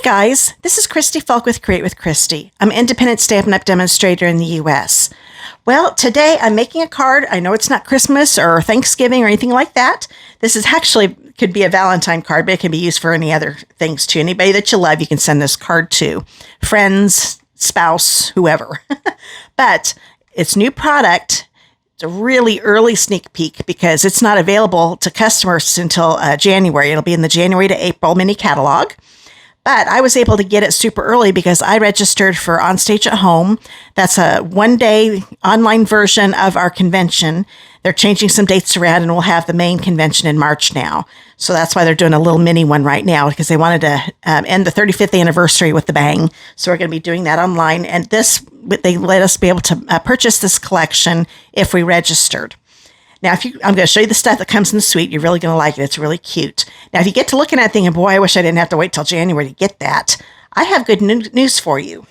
guys, this is Christy Fulk with Create with Christy. I'm an independent Stampin' Up! Demonstrator in the U.S. Well, today I'm making a card. I know it's not Christmas or Thanksgiving or anything like that. This is actually could be a Valentine card, but it can be used for any other things too. Anybody that you love, you can send this card to. Friends, spouse, whoever. But it's new product. It's a really early sneak peek because it's not available to customers until January. It'll be in the January to April mini catalog. But I was able to get it super early because I registered for Onstage at Home. That's a one-day online version of our convention. They're changing some dates around, and we'll have the main convention in March now. So that's why they're doing a little mini one right now, because they wanted to end the 35th anniversary with the bang. So we're going to be doing that online. And they let us be able to purchase this collection if we registered. Now, I'm going to show you the stuff that comes in the suite. You're really going to like it. It's really cute. Now, if you get to looking at it thinking, boy, I wish I didn't have to wait till January to get that, I have good news for you.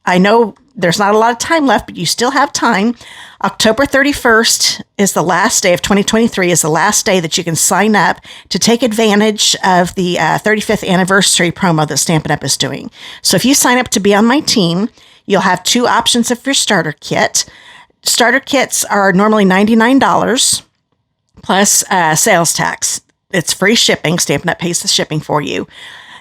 I know there's not a lot of time left, but you still have time. October 31st is the last day of 2023, is the last day that you can sign up to take advantage of the 35th anniversary promo that Stampin' Up! Is doing. So if you sign up to be on my team, you'll have two options of your starter kit. Starter kits are normally $99 plus sales tax. It's free shipping. Stampin' Up! Pays the shipping for you.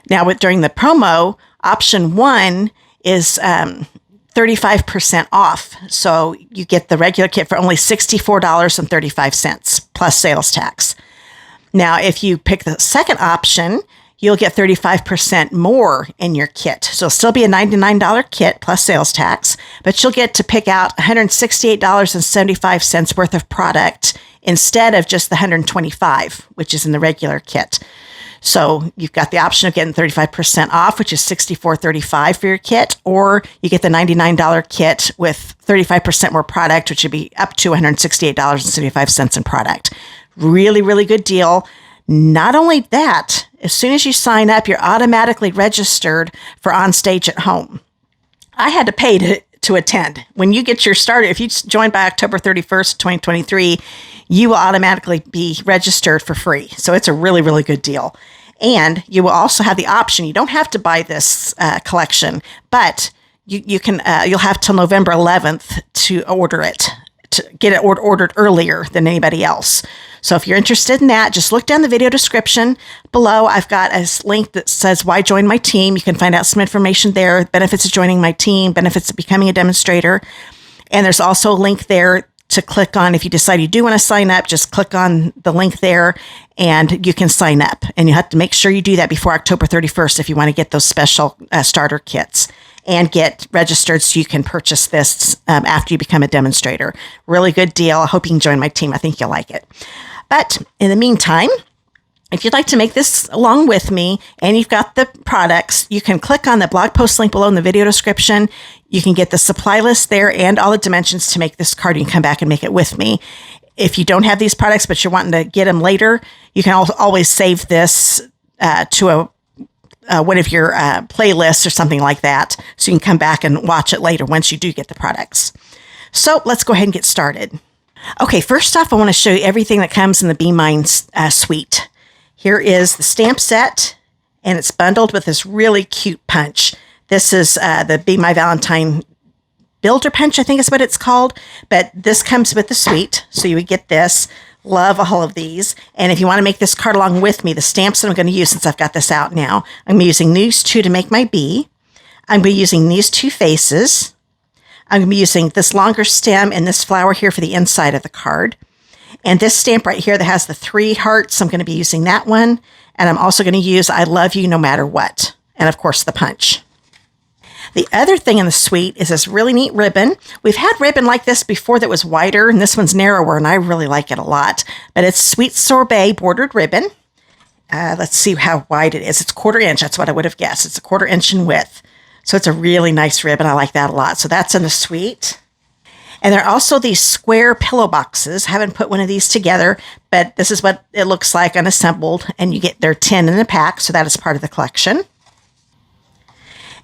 Now, during the promo, option one is 35% off. So you get the regular kit for only $64.35 plus sales tax. Now, if you pick the second option, you'll get 35% more in your kit. So it'll still be a $99 kit plus sales tax, but you'll get to pick out $168.75 worth of product instead of just the $125, which is in the regular kit. So you've got the option of getting 35% off, which is $64.35 for your kit, or you get the $99 kit with 35% more product, which would be up to $168.75 in product. Really, really good deal. Not only that, as soon as you sign up, you're automatically registered for Onstage at Home. I had to pay to attend. When you get your starter, if you join by October 31st, 2023, you will automatically be registered for free. So it's a really, really good deal. And you will also have the option. You don't have to buy this collection, but you can. You'll have till November 11th to order it, to get it ordered earlier than anybody else. So if you're interested in that, just look down the video description below. I've got a link that says why join my team. You can find out some information there, benefits of joining my team, benefits of becoming a demonstrator. And there's also a link there to click on. If you decide you do want to sign up, just click on the link there and you can sign up. And you have to make sure you do that before October 31st if you want to get those special starter kits and get registered so you can purchase this after you become a demonstrator. Really good deal. I hope you can join my team. I think you'll like it. But in the meantime, if you'd like to make this along with me and you've got the products, you can click on the blog post link below in the video description. You can get the supply list there and all the dimensions to make this card. You can come back and make it with me. If you don't have these products, but you're wanting to get them later, you can always save this to one of your playlists or something like that. So you can come back and watch it later once you do get the products. So let's go ahead and get started. Okay, first off, I want to show you everything that comes in the Be Mine suite. Here is the stamp set, and it's bundled with this really cute punch. This is the Be My Valentine Builder Punch, I think is what it's called. But this comes with the suite, so you would get this. Love all of these. And if you want to make this card along with me, the stamps that I'm going to use since I've got this out now, I'm using these two to make my bee. I'm going to be using these two faces. I'm going to be using this longer stem and this flower here for the inside of the card. And this stamp right here that has the 3 hearts, I'm going to be using that one. And I'm also going to use I Love You No Matter What. And of course, the punch. The other thing in the suite is this really neat ribbon. We've had ribbon like this before that was wider, and this one's narrower, and I really like it a lot. But it's Sweet Sorbet Bordered Ribbon. Let's see how wide it is. It's 1/4 inch. That's what I would have guessed. It's 1/4 inch in width. So it's a really nice ribbon. I like that a lot. So that's in the suite. And there are also these square pillow boxes. I haven't put one of these together, but this is what it looks like unassembled. And you get their 10 in a pack. So that is part of the collection.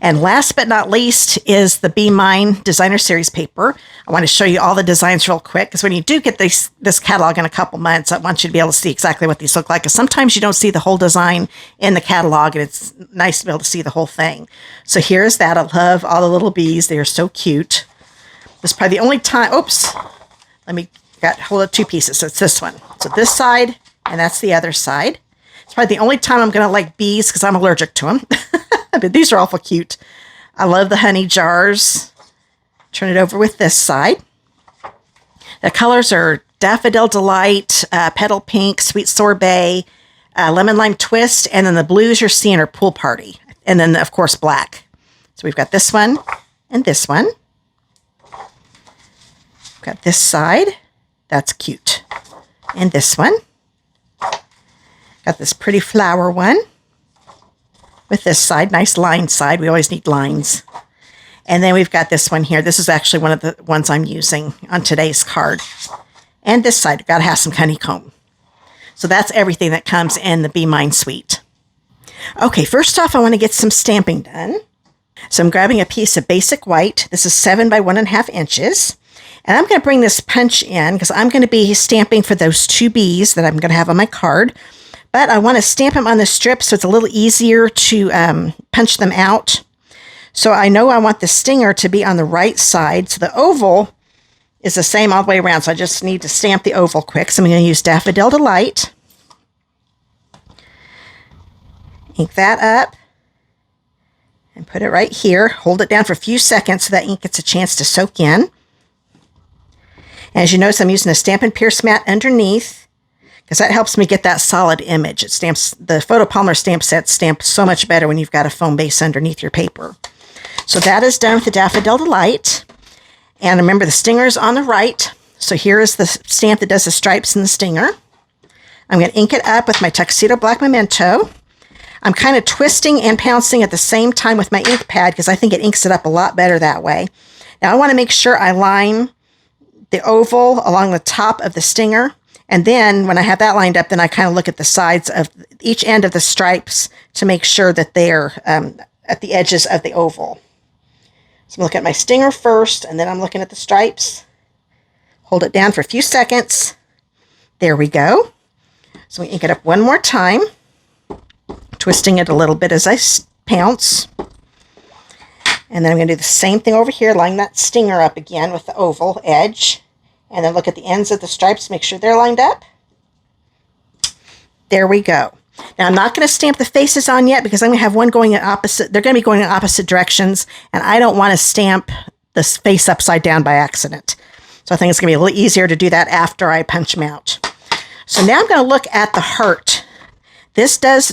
And last but not least is the Be Mine Designer Series paper. I want to show you all the designs real quick, because when you do get this catalog in a couple months, I want you to be able to see exactly what these look like, because sometimes you don't see the whole design in the catalog, and it's nice to be able to see the whole thing. So here's that. I love all the little bees. They are so cute. This is probably the only time, oops, hold up two pieces. So it's this one. So this side, and that's the other side. It's probably the only time I'm going to like bees, because I'm allergic to them. But these are awful cute. I love the honey jars. Turn it over with this side. The colors are Daffodil Delight, Petal Pink, Sweet Sorbet, Lemon Lime Twist, and then the blues you're seeing are Pool Party. And then, of course, black. So we've got this one and this one. We've got this side. That's cute. And this one. Got this pretty flower one. With this side, nice line side. We always need lines. And then we've got this one here. This is actually one of the ones I'm using on today's card. And this side, got to have some honeycomb. So that's everything that comes in the Be Mine suite. Okay, first off, I want to get some stamping done. So I'm grabbing a piece of basic white. This is 7 by 1.5 inches. And I'm going to bring this punch in, because I'm going to be stamping for those 2 bees that I'm going to have on my card. But I want to stamp them on the strip so it's a little easier to punch them out. So I know I want the stinger to be on the right side. So the oval is the same all the way around. So I just need to stamp the oval quick. So I'm going to use Daffodil Delight. Ink that up. And put it right here. Hold it down for a few seconds so that ink gets a chance to soak in. And as you notice, I'm using a Stampin' Pierce mat underneath, because that helps me get that solid image. It stamps, the photopolymer stamp set stamps so much better when you've got a foam base underneath your paper. So that is done with the Daffodil Delight. And remember, the stinger is on the right. So here is the stamp that does the stripes and the stinger. I'm going to ink it up with my Tuxedo Black Memento. I'm kind of twisting and pouncing at the same time with my ink pad, because I think it inks it up a lot better that way. Now I want to make sure I line the oval along the top of the stinger. And then when I have that lined up, then I kind of look at the sides of each end of the stripes to make sure that they're at the edges of the oval. So I'm looking at my stinger first, and then I'm looking at the stripes. Hold it down for a few seconds. There we go. So we ink it up one more time, twisting it a little bit as I pounce. And then I'm going to do the same thing over here, line that stinger up again with the oval edge. And then look at the ends of the stripes, make sure they're lined up. There we go. Now I'm not going to stamp the faces on yet, because I'm going to have one going in opposite. They're going to be going in opposite directions, and I don't want to stamp this face upside down by accident. So I think it's going to be a little easier to do that after I punch them out. So now I'm going to look at the heart. This does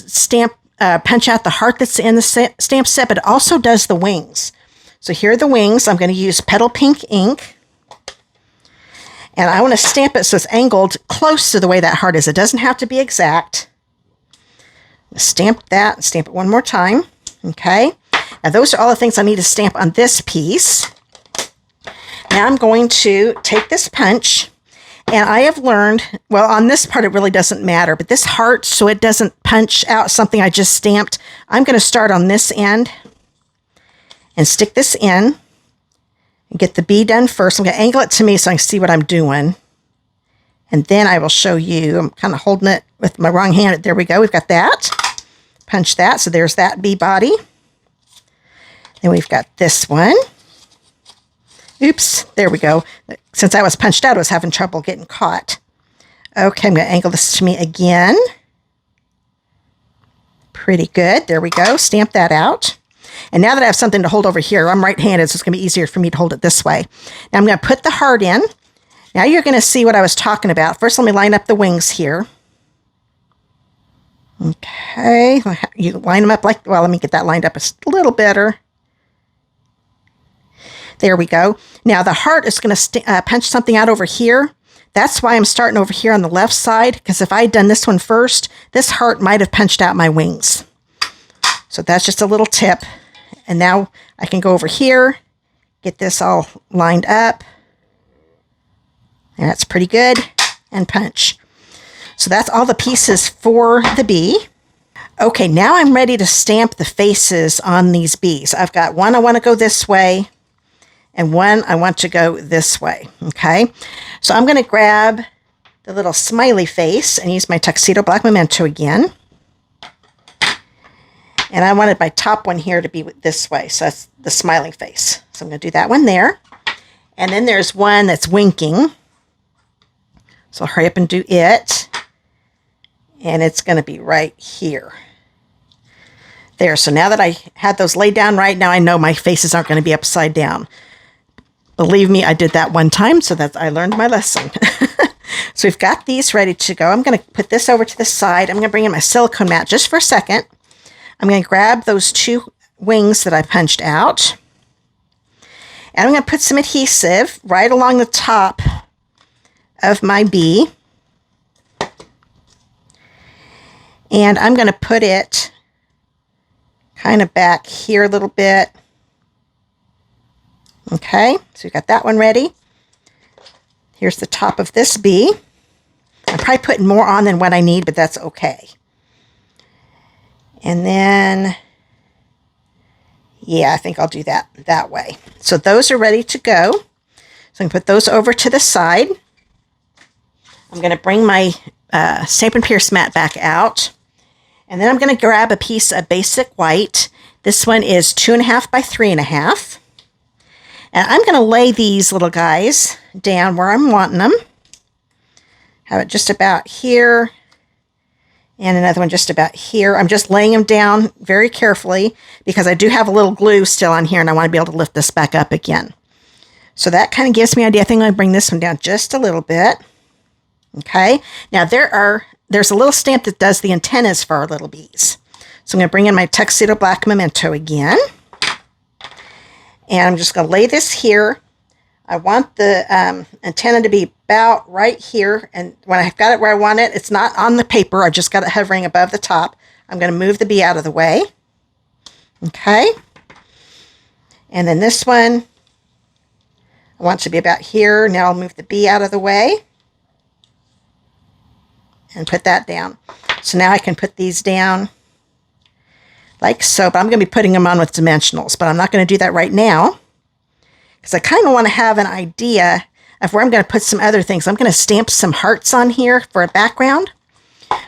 punch out the heart that's in the stamp set, but it also does the wings. So here are the wings. I'm going to use Petal Pink ink. And I want to stamp it so it's angled close to the way that heart is. It doesn't have to be exact. Stamp that and stamp it one more time. Okay. Now those are all the things I need to stamp on this piece. Now I'm going to take this punch, and I have learned, well, on this part it really doesn't matter, but this heart, so it doesn't punch out something I just stamped, I'm going to start on this end and stick this in. And get the bee done first. I'm going to angle it to me so I can see what I'm doing. And then I will show you. I'm kind of holding it with my wrong hand. There we go. We've got that. Punch that. So there's that bee body. Then we've got this one. Oops. There we go. Since I was punched out, I was having trouble getting caught. Okay, I'm going to angle this to me again. Pretty good. There we go. Stamp that out. And now that I have something to hold over here, I'm right-handed, so it's going to be easier for me to hold it this way. Now I'm going to put the heart in. Now you're going to see what I was talking about. First, let me line up the wings here. Okay. You line them up like, well, let me get that lined up a little better. There we go. Now the heart is going to punch something out over here. That's why I'm starting over here on the left side, because if I had done this one first, this heart might have punched out my wings. So that's just a little tip. And now I can go over here, get this all lined up. And that's pretty good. And punch. So that's all the pieces for the bee. Okay, now I'm ready to stamp the faces on these bees. I've got one I want to go this way and one I want to go this way, okay? So I'm going to grab the little smiley face and use my Tuxedo Black Memento again. And I wanted my top one here to be this way, so that's the smiling face. So I'm going to do that one there. And then there's one that's winking. So I'll hurry up and do it. And it's going to be right here. There, so now that I had those laid down right, now I know my faces aren't going to be upside down. Believe me, I did that one time, so that I learned my lesson. So we've got these ready to go. I'm going to put this over to the side. I'm going to bring in my silicone mat just for a second. I'm going to grab those two wings that I punched out. And I'm going to put some adhesive right along the top of my bee. And I'm going to put it kind of back here a little bit. Okay, so we've got that one ready. Here's the top of this bee. I'm probably putting more on than what I need, but that's okay. And then, yeah, I think I'll do that way. So those are ready to go. So I can put those over to the side. I'm going to bring my Stampin' Pierce mat back out. And then I'm going to grab a piece of basic white. This one is 2.5 by 3.5. And I'm going to lay these little guys down where I'm wanting them. Have it just about here. And another one just about here. I'm just laying them down very carefully because I do have a little glue still on here and I want to be able to lift this back up again. So that kind of gives me an idea. I think I'm going to bring this one down just a little bit. Okay. Now there's a little stamp that does the antennas for our little bees. So I'm going to bring in my Tuxedo Black Memento again. And I'm just going to lay this here. I want the antenna to be about right here. And when I've got it where I want it, it's not on the paper. I just got it hovering above the top. I'm going to move the bee out of the way. Okay. And then this one, I want it to be about here. Now I'll move the bee out of the way. And put that down. So now I can put these down like so. But I'm going to be putting them on with dimensionals. But I'm not going to do that right now. Because I kind of want to have an idea of where I'm going to put some other things. I'm going to stamp some hearts on here for a background.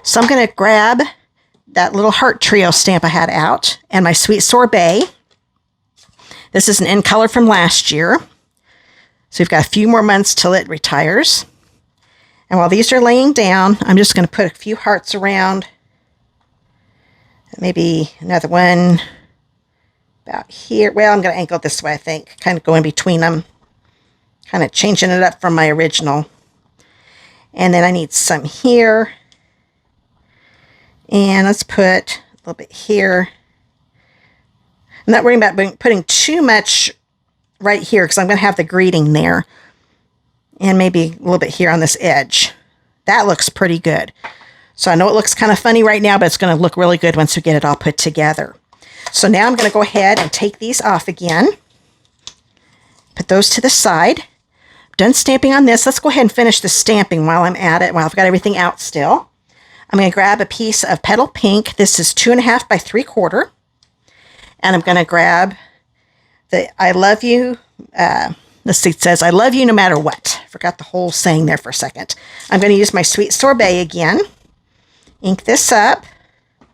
So I'm going to grab that little heart trio stamp I had out and my Sweet Sorbet. This is an in color from last year. So we've got a few more months till it retires. And while these are laying down, I'm just going to put a few hearts around. Maybe another one about here. Well, I'm going to angle it this way, I think. Kind of going between them. Kind of changing it up from my original. And then I need some here. And let's put a little bit here. I'm not worrying about putting too much right here because I'm going to have the greeting there. And maybe a little bit here on this edge. That looks pretty good. So I know it looks kind of funny right now, but it's going to look really good once we get it all put together. So now I'm going to go ahead and take these off again. Put those to the side. Done stamping on this. Let's go ahead and finish the stamping while I'm at it, while I've got everything out still. I'm going to grab a piece of Petal Pink. This is 2.5 by 3/4. And I'm going to grab the I Love You. Let's see, it says, I love you no matter what. Forgot the whole saying there for a second. I'm going to use my Sweet Sorbet again. Ink this up.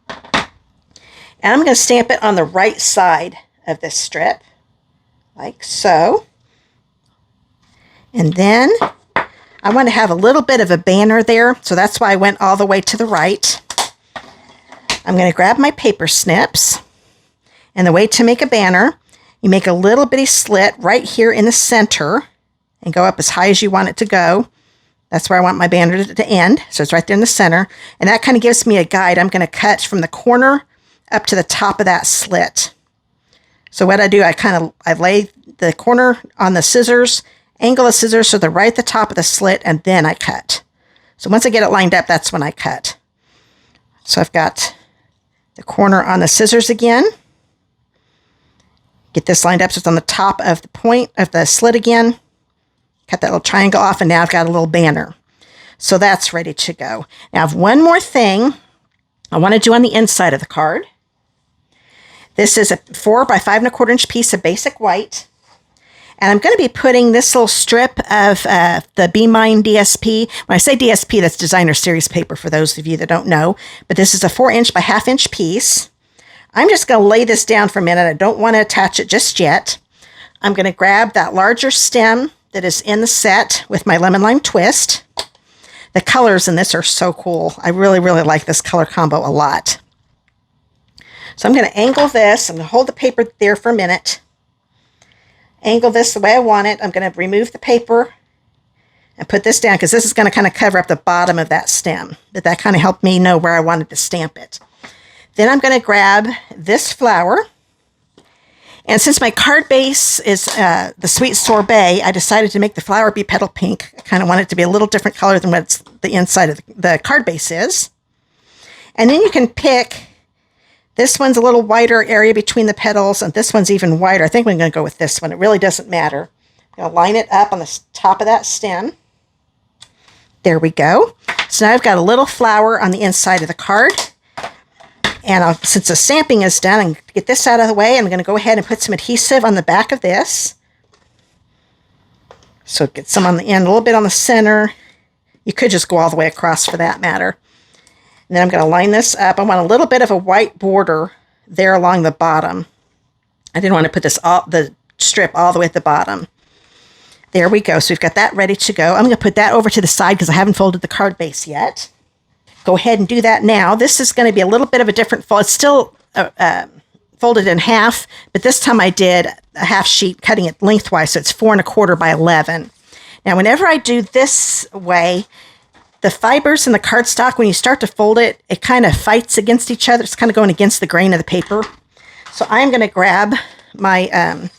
And I'm going to stamp it on the right side of this strip. Like so. And then I want to have a little bit of a banner there. So that's why I went all the way to the right. I'm going to grab my paper snips. And the way to make a banner, you make a little bitty slit right here in the center and go up as high as you want it to go. That's where I want my banner to end. So it's right there in the center. And that kind of gives me a guide. I'm going to cut from the corner up to the top of that slit. So what I do, I lay the corner on the scissors, angle the scissors so they're right at the top of the slit, and then I cut. So once I get it lined up, that's when I cut. So I've got the corner on the scissors again. Get this lined up so it's on the top of the point of the slit again. Cut that little triangle off, and now I've got a little banner. So that's ready to go. Now I have one more thing I want to do on the inside of the card. This is a 4 by 5 1/4 inch piece of basic white. And I'm going to be putting this little strip of the Be Mine DSP. When I say DSP, that's designer series paper for those of you that don't know. But this is a 4 inch by 1/2 inch piece. I'm just going to lay this down for a minute. I don't want to attach it just yet. I'm going to grab that larger stem that is in the set with my lemon lime twist. The colors in this are so cool. I really, really like this color combo a lot. So I'm going to angle this. I'm going to hold the paper there for a minute. Angle this the way I want it. I'm going to remove the paper and put this down because this is going to kind of cover up the bottom of that stem. But that kind of helped me know where I wanted to stamp it. Then I'm going to grab this flower. And since my card base is the Sweet Sorbet, I decided to make the flower be petal pink. I kind of want it to be a little different color than what the inside of the card base is. And then you can pick, this one's a little wider area between the petals, and this one's even wider. I think we're going to go with this one. It really doesn't matter. I'm going to line it up on the top of that stem. There we go. So now I've got a little flower on the inside of the card. And since the stamping is done, I'm going to get this out of the way. I'm going to go ahead and put some adhesive on the back of this. So get some on the end, a little bit on the center. You could just go all the way across for that matter. And then I'm going to line this up. I want a little bit of a white border there along the bottom. I didn't want to put the strip all the way at the bottom. There we go. So we've got that ready to go. I'm going to put that over to the side because I haven't folded the card base yet. Go ahead and do that now. This is going to be a little bit of a different fold. It's still folded in half, but this time I did a half sheet, cutting it lengthwise, so it's 4 1/4 by 11. Now, whenever I do this way, the fibers in the cardstock, when you start to fold it, it kind of fights against each other. It's kind of going against the grain of the paper. So I'm going to grab my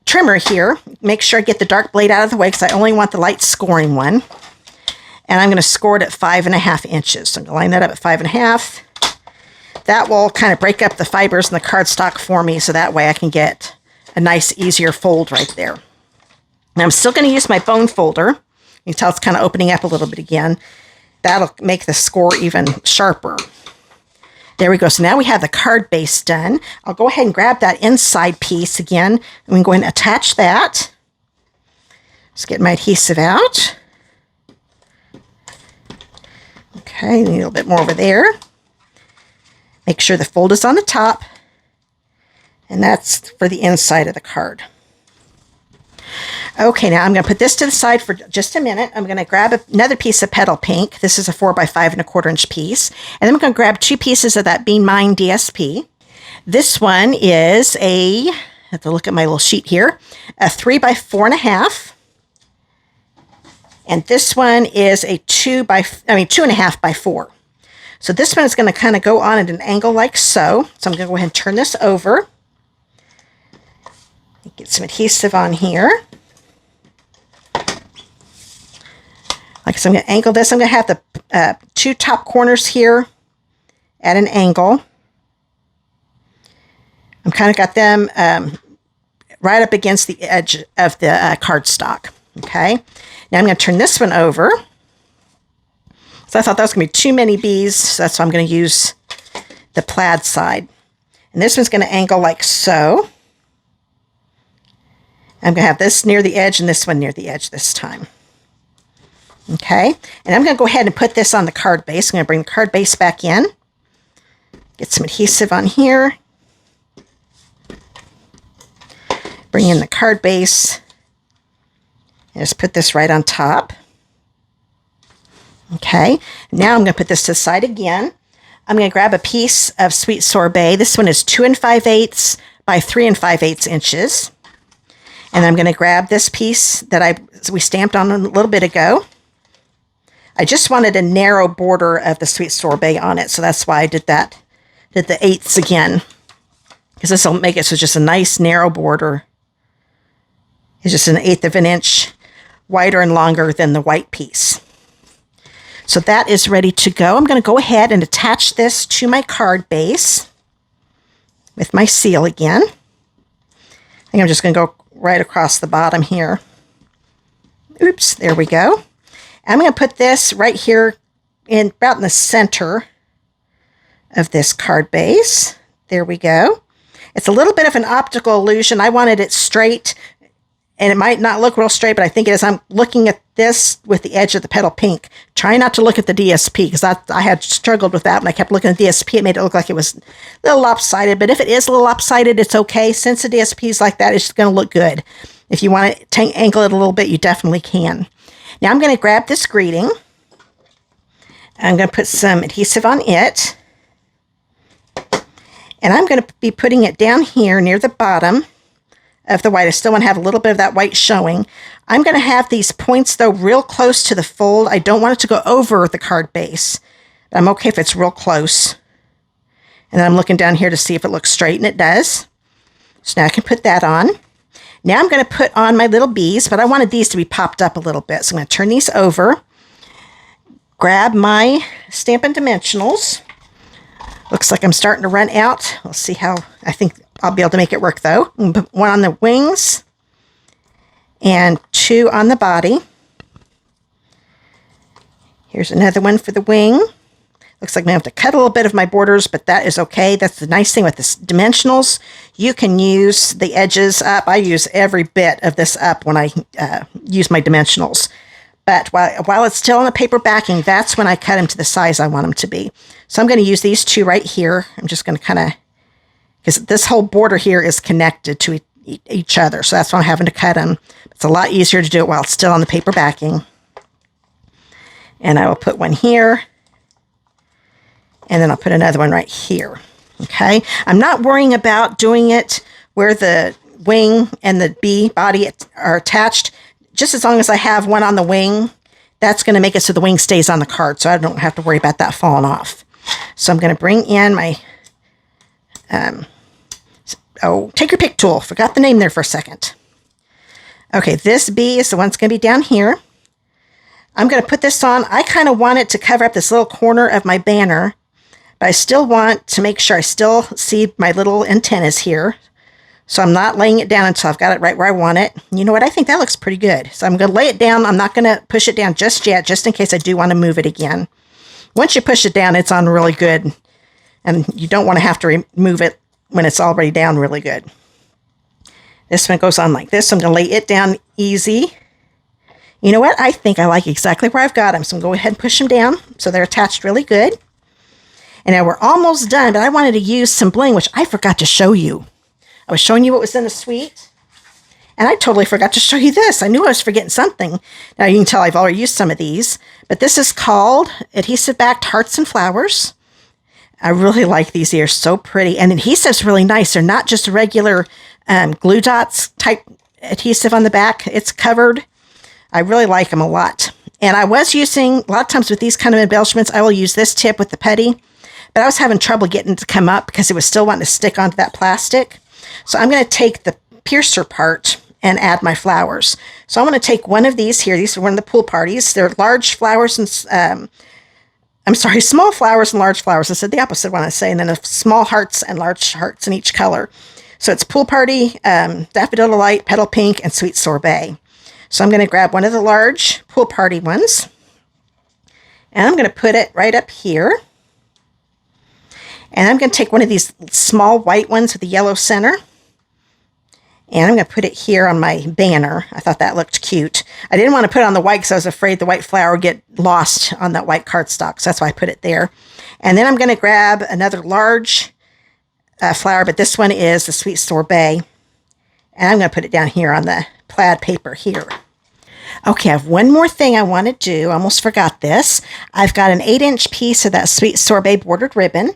trimmer here, make sure I get the dark blade out of the way because I only want the light scoring one. And I'm going to score it at 5 1/2 inches. So I'm going to line that up at 5 1/2. That will kind of break up the fibers in the cardstock for me, so that way I can get a nice, easier fold right there. Now I'm still going to use my bone folder. You can tell it's kind of opening up a little bit again. That'll make the score even sharper. There we go. So now we have the card base done. I'll go ahead and grab that inside piece again. And we can go ahead and attach that. Just get my adhesive out. Okay, need a little bit more over there. Make sure the fold is on the top. And that's for the inside of the card. Okay, now I'm going to put this to the side for just a minute. I'm going to grab another piece of petal pink. This is a 4 by 5 1/4 inch piece. And then I'm going to grab 2 pieces of that Be Mine DSP. This one is I have to look at my little sheet here, a 3 by 4 1/2. And this one is a 2 1/2 by 4. So this one is going to kind of go on at an angle like so. So I'm going to go ahead and turn this over. Get some adhesive on here. Like I said, I'm going to angle this. I'm going to have the 2 top corners here at an angle. I'm kind of got them right up against the edge of the cardstock. Okay. Now I'm going to turn this one over. So I thought that was going to be too many bees. So that's why I'm going to use the plaid side. And this one's going to angle like so. I'm going to have this near the edge and this one near the edge this time. Okay. And I'm going to go ahead and put this on the card base. I'm going to bring the card base back in. Get some adhesive on here. Bring in the card base. And just put this right on top. Okay, now I'm going to put this to the side again. I'm going to grab a piece of Sweet Sorbet. This one is 2 5/8 by 3 5/8 inches. And I'm going to grab this piece that we stamped on a little bit ago. I just wanted a narrow border of the Sweet Sorbet on it, so that's why I did that. Did the 1/8 again, because this will make it so just a nice narrow border. It's just an 1/8 of an inch wider and longer than the white piece. So that is ready to go. I'm going to go ahead and attach this to my card base with my seal again. I think I'm just going to go right across the bottom here. Oops, there we go. I'm going to put this right here about in the center of this card base. There we go. It's a little bit of an optical illusion. I wanted it straight, and it might not look real straight, but I think it is. I'm looking at this with the edge of the petal pink. Try not to look at the DSP, because I had struggled with that when I kept looking at the DSP. It made it look like it was a little lopsided, but if it is a little lopsided, it's okay. Since the DSP is like that, it's going to look good. If you want to angle it a little bit, you definitely can. Now I'm going to grab this greeting. I'm going to put some adhesive on it. And I'm going to be putting it down here near the bottom of the white. I still want to have a little bit of that white showing. I'm going to have these points, though, real close to the fold. I don't want it to go over the card base. But I'm okay if it's real close. And then I'm looking down here to see if it looks straight, and it does. So now I can put that on. Now I'm going to put on my little bees, but I wanted these to be popped up a little bit. So I'm going to turn these over, grab my Stampin' Dimensionals. Looks like I'm starting to run out. We'll see how, I think I'll be able to make it work though. I'm going to put one on the wings and 2 on the body. Here's another one for the wing. Looks like I'm going to have to cut a little bit of my borders, but that is okay. That's the nice thing with this dimensionals. You can use the edges up. I use every bit of this up when I use my dimensionals. But while it's still in the paper backing, that's when I cut them to the size I want them to be. So I'm going to use these 2 right here. I'm just going to kind of, because this whole border here is connected to each other. So that's why I'm having to cut them. It's a lot easier to do it while it's still on the paper backing. And I will put one here. And then I'll put another one right here. Okay. I'm not worrying about doing it where the wing and the bee body are attached. Just as long as I have one on the wing, that's going to make it so the wing stays on the card, so I don't have to worry about that falling off. So I'm going to bring in my, take your pick tool. Forgot the name there for a second. Okay, this bee is the one that's going to be down here. I'm going to put this on. I kind of want it to cover up this little corner of my banner, but I still want to make sure I still see my little antennas here. So I'm not laying it down until I've got it right where I want it. You know what? I think that looks pretty good. So I'm going to lay it down. I'm not going to push it down just yet, just in case I do want to move it again. Once you push it down, it's on really good. And you don't want to have to remove it when it's already down really good. This one goes on like this. So I'm going to lay it down easy. You know what? I think I like exactly where I've got them. So I'm going to go ahead and push them down so they're attached really good. And now we're almost done, but I wanted to use some bling, which I forgot to show you. I was showing you what was in the suite, and I totally forgot to show you this. I knew I was forgetting something. Now you can tell I've already used some of these, but this is called Adhesive-Backed Hearts and Flowers. I really like these. They are so pretty, and adhesive's really nice. They're not just regular glue dots type adhesive on the back. It's covered. I really like them a lot. And I was using, a lot of times with these kind of embellishments, I will use this tip with the putty, but I was having trouble getting it to come up because it was still wanting to stick onto that plastic. So I'm going to take the piercer part and add my flowers. So I'm going to take one of these here. These are one of the pool parties. They're large flowers and, small flowers and large flowers. I said the opposite one I say. And then small hearts and large hearts in each color. So it's Pool Party, Daffodil Delight, Petal Pink, and Sweet Sorbet. So I'm going to grab one of the large Pool Party ones. And I'm going to put it right up here. And I'm going to take one of these small white ones with the yellow center. And I'm going to put it here on my banner. I thought that looked cute. I didn't want to put it on the white because I was afraid the white flower would get lost on that white cardstock. So that's why I put it there. And then I'm going to grab another large flower, but this one is the Sweet Sorbet. And I'm going to put it down here on the plaid paper here. Okay, I have one more thing I want to do. I almost forgot this. I've got an 8-inch piece of that Sweet Sorbet Bordered Ribbon.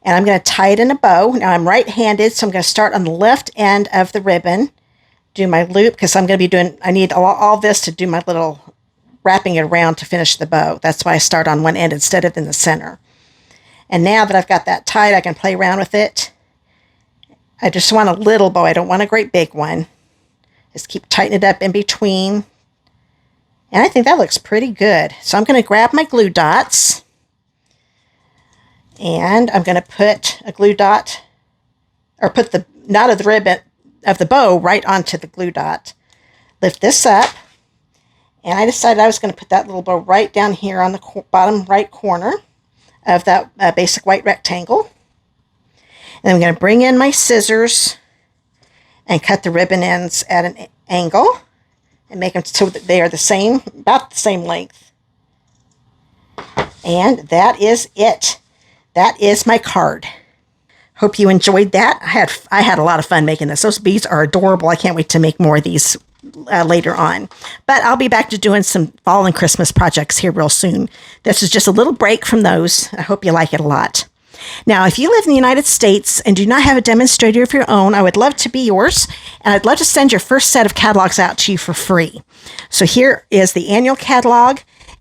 And I'm going to tie it in a bow. Now I'm right-handed, so I'm going to start on the left end of the ribbon, do my loop, because I'm going to be doing, I need all this to do my little wrapping it around to finish the bow. That's why I start on one end instead of in the center. And now that I've got that tied, I can play around with it. I just want a little bow. I don't want a great big one. Just keep tightening it up in between. And I think that looks pretty good. So I'm going to grab my glue dots. And I'm going to put a glue dot, or put the knot of the ribbon of the bow right onto the glue dot. Lift this up. And I decided I was going to put that little bow right down here on the bottom right corner of that basic white rectangle. And I'm going to bring in my scissors and cut the ribbon ends at an angle and make them so that they are the same, about the same length. And that is it. That is my card. Hope you enjoyed that. I had a lot of fun making this. Those beads are adorable. I can't wait to make more of these later on. But I'll be back to doing some fall and Christmas projects here real soon. This is just a little break from those. I hope you like it a lot. Now, if you live in the United States and do not have a demonstrator of your own, I would love to be yours, and I'd love to send your first set of catalogs out to you for free. So here is the annual catalog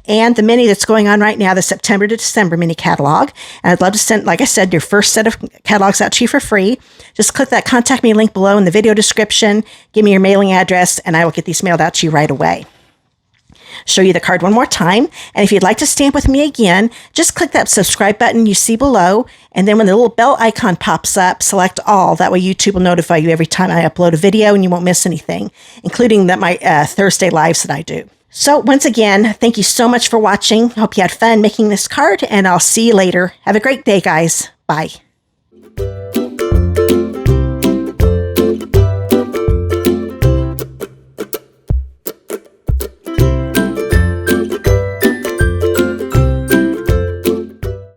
and the mini that's going on right now, the September to December mini catalog. And I'd love to send, like I said, your first set of catalogs out to you for free. Just click that contact me link below in the video description, give me your mailing address, and I will get these mailed out to you right away. Show you the card one more time. And if you'd like to stamp with me again, just click that subscribe button you see below. And then when the little bell icon pops up, select all. That way YouTube will notify you every time I upload a video and you won't miss anything, including my Thursday lives that I do. So once again, thank you so much for watching. Hope you had fun making this card, and I'll see you later. Have a great day, guys. Bye.